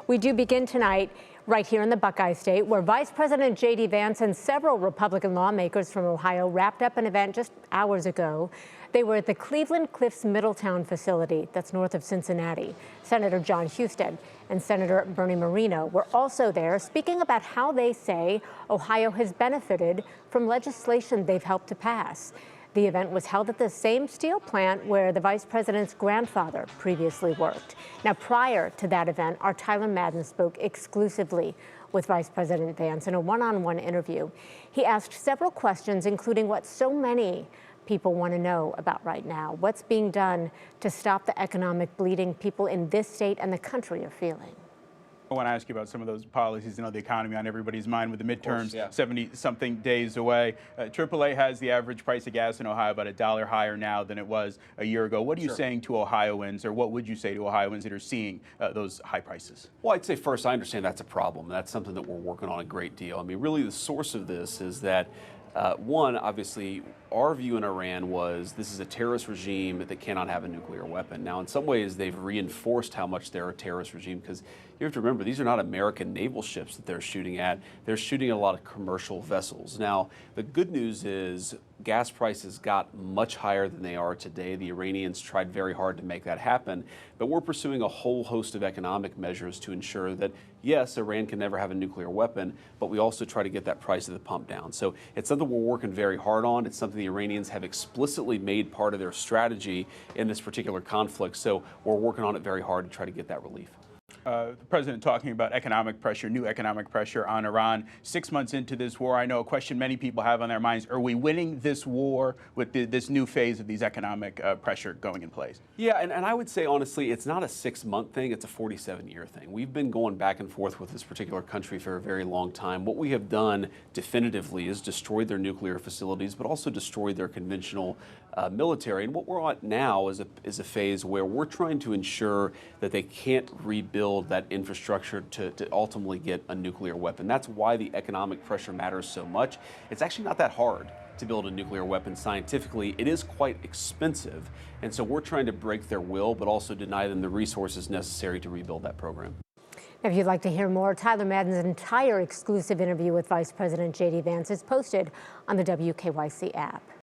We do begin tonight right here in the Buckeye State, where Vice President JD Vance and several Republican lawmakers from Ohio wrapped up an event just hours ago. They were at the Cleveland-Cliffs Middletown facility that's north of Cincinnati. Senator John Husted and Senator Bernie Moreno were also there, speaking about how they say Ohio has benefited from legislation they've helped to pass. The event was held at the same steel plant where the vice president's grandfather previously worked. Now, prior to that event, our Tyler Madden spoke exclusively with Vice President Vance in a one-on-one interview. He asked several questions, including what so many people want to know about right now: what's being done to stop the economic bleeding people in this state and the country are feeling. I want to ask you about some of those policies. The economy on everybody's mind with the midterms, yeah. 70-something days away. AAA has the average price of gas in Ohio about $1 higher now than it was a year ago. What are you saying to Ohioans, or what would you say to Ohioans that are seeing those high prices? Well, I'd say first, I understand that's a problem. That's something that we're working on a great deal. I mean, really the source of this is that one, obviously, our view in Iran was this is a terrorist regime that cannot have a nuclear weapon. Now, in some ways, they've reinforced how much they're a terrorist regime, because you have to remember, these are not American naval ships that they're shooting at. They're shooting at a lot of commercial vessels. Now, the good news is gas prices got much higher than they are today. The Iranians tried very hard to make that happen, but we're pursuing a whole host of economic measures to ensure that, yes, Iran can never have a nuclear weapon, but we also try to get that price of the pump down. So it's something we're working very hard on. It's something the Iranians have explicitly made part of their strategy in this particular conflict. So we're working on it very hard to try to get that relief. The president talking about economic pressure, new economic pressure on Iran. 6 months into this war, I know a question many people have on their minds: are we winning this war with this new phase of these economic pressure going in place? Yeah, and I would say, honestly, it's not a 6-month thing, it's a 47-year thing. We've been going back and forth with this particular country for a very long time. What we have done definitively is destroyed their nuclear facilities, but also destroyed their conventional military. And what we're at now is a phase where we're trying to ensure that they can't rebuild that infrastructure to ultimately get a nuclear weapon. That's why the economic pressure matters so much. It's actually not that hard to build a nuclear weapon scientifically. It is quite expensive, and so we're trying to break their will, but also deny them the resources necessary to rebuild that program. If you'd like to hear more, Tyler Madden's entire exclusive interview with Vice President JD Vance is posted on the WKYC app.